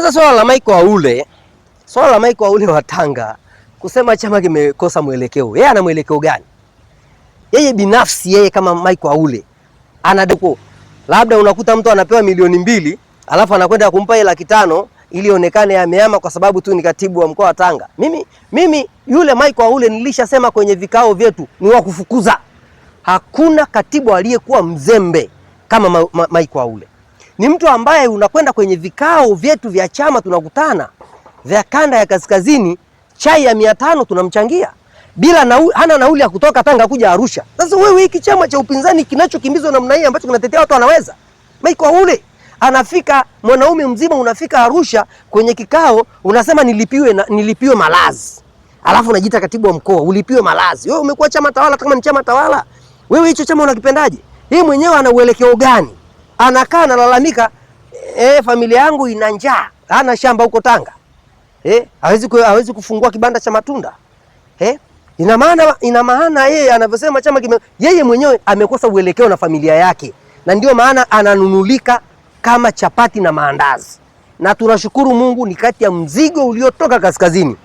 Sasa swala la Michael Aule wa Tanga kusema chama kimekosa mwelekeo. Yeye ana mwelekeo gani? Yeye binafsi, yeye kama Michael Aule anadeko, labda unakuta mtu anapewa milioni 2 alafu anakwenda kumpa ile 500,000 ili onekane ameama kwa sababu tu ni katibu wa mkoa wa Tanga. Mimi yule Michael Aule nilishasema kwenye vikao vyetu ni wa kufukuza. Hakuna katibu aliyekuwa mzembe kama Michael Aule. Ni mtu ambaye unakwenda kwenye vikao vyetu vya chama, tunakutana vya kanda ya kaskazini, chai ya 500 tunamchangia bila hana nauli ya kutoka Tanga kuja Arusha. Sasa wewe hiki chama cha upinzani kinachokimbizwa namna hii ambacho kinatetea watu anaweza? Michael Aule anafika, mwanaume mzima unafika Arusha kwenye kikao unasema nilipiwe malazi. Alafu unajiita katibu wa mkoa, ulipiwe malazi. Wewe umekuwa chama tawala, kama ni chama tawala. Wewe hicho chama unakipendaje? Yeye mwenyewe ana uelekeo gani? Anakaa analalamika, familia yangu ina njaa. Hana shamba huko Tanga. Hawezi kufungua kibanda cha matunda. Ina maana yeye anavyosema chama yeye mwenyewe amekosa uelekeo na familia yake. Na ndio maana ananunulika kama chapati na maandazi. Na tunashukuru Mungu, ni kati ya mzigo uliotoka kaskazini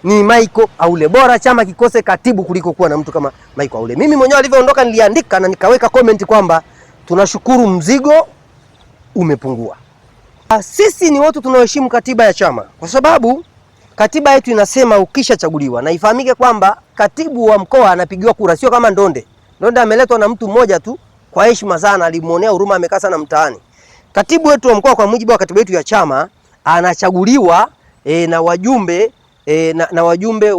ni Michael Aule. Bora chama kikose katibu kuliko kuwa na mtu kama Michael Aule. Mimi mwenyewe alivyoondoka niliandika na nikaweka comment kwamba tunashukuru mzigo umepungua. Sisi ni watu tunaoheshimu katiba ya chama, kwa sababu katiba yetu inasema ukishachaguliwa, na ifahamike kwamba katibu wa mkoa anapigiwa kura, sio kama Ndonde. Ndonde ameletwa na mtu mmoja tu kwa heshima sana, alimuonea huruma, amekaa sana mtaani. Katibu wetu wa mkoa kwa mujibu wa katiba yetu ya chama anachaguliwa na wajumbe na wajumbe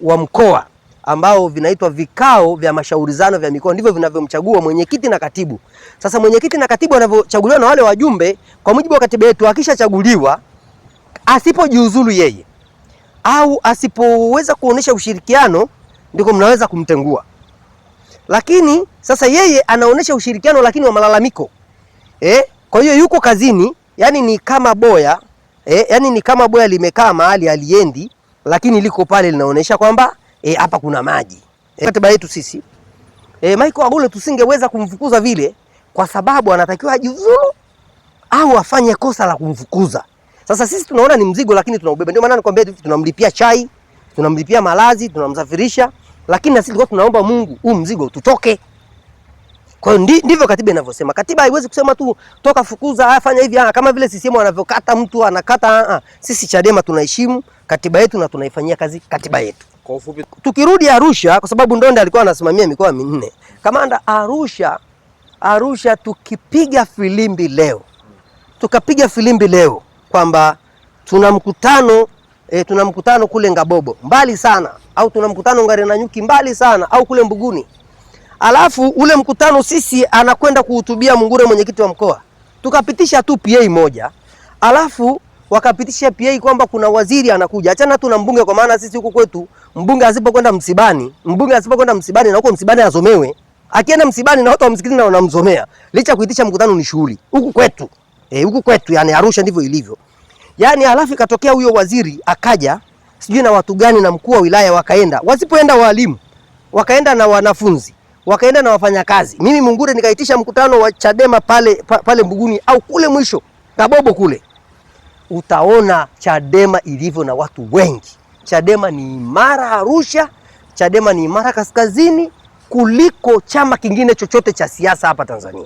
wa mkoa ambao vinaitwa vikao vya mashaurizano vya mikoa, ndivyo vinavyomchagua mwenyekiti na katibu. Sasa mwenyekiti na katibu wanavyochaguliwa na wale wajumbe kwa mujibu wa katiba yetu, akishachaguliwa asipojiuzulu yeye au asipoweza kuonesha ushirikiano ndiko mnaweza kumtengua. Lakini sasa yeye anaonesha ushirikiano lakini wa malalamiko. Kwa hiyo yuko kazini, yani ni kama boya, yani ni kama boya limekaa mahali aliendi, lakini liko pale linaonesha kwamba hapa kuna maji. Katiba yetu sisi Michael Aule tusingeweza kumfukuza vile, kwa sababu anatakiwa ajiuzulu au afanye kosa la kumfukuza. Sasa sisi tunaona ni mzigo lakini tunaubeba. Ndio maana nakwambia tunamlipia chai, tunamlipia malazi, tunamsafirisha, lakini na sisi tulikuwa tunaomba Mungu huu mzigo tutoke. Kwa hiyo ndivyo katiba inavyosema. Katiba haiwezi kusema tu toka fukuza, afanya hivi kama vile CCM wanavyokata mtu anakata. Sisi Chadema tunaheshimu katiba yetu na tunaifanyia kazi katiba yetu. Kwa ufupi, tukirudi Arusha, kwa sababu Ndonde alikuwa anasimamia mikoa 4. Kamanda, Arusha tukipiga filimbi leo, tukapiga filimbi leo kwamba tuna mkutano kule Ngabobo mbali sana, au tuna mkutano Ngarenanyuki mbali sana, au kule Mbuguni, alafu ule mkutano sisi anakwenda kuhutubia Mungure mwenyekiti wa mkoa, tukapitisha tu PA moja, alafu wakapitisha PA kwamba kuna waziri anakuja. Achana tu na mbunge, kwa maana sisi huko kwetu mbunge asipokwenda msibani na huko msibani azomewe. Akienda msibani na watu wa msikitini na wanamzomea, licha kuitisha mkutano ni shughuli. Huku kwetu yani Arusha ndivyo ilivyo. Yani alafu ikatokea huyo waziri akaja, sijui na watu gani na mkuu wa wilaya wakaenda. Wasipoenda walimu, wakaenda na wanafunzi, wakaenda na wafanyakazi. Mimi Mungure nikaitisha mkutano wa Chadema pale Mbuguni au kule mwisho Kabobo kule. Utaona Chadema ilivyo na watu wengi. Chadema ni imara Arusha, Chadema ni imara kaskazini kuliko chama kingine chochote cha siasa hapa Tanzania.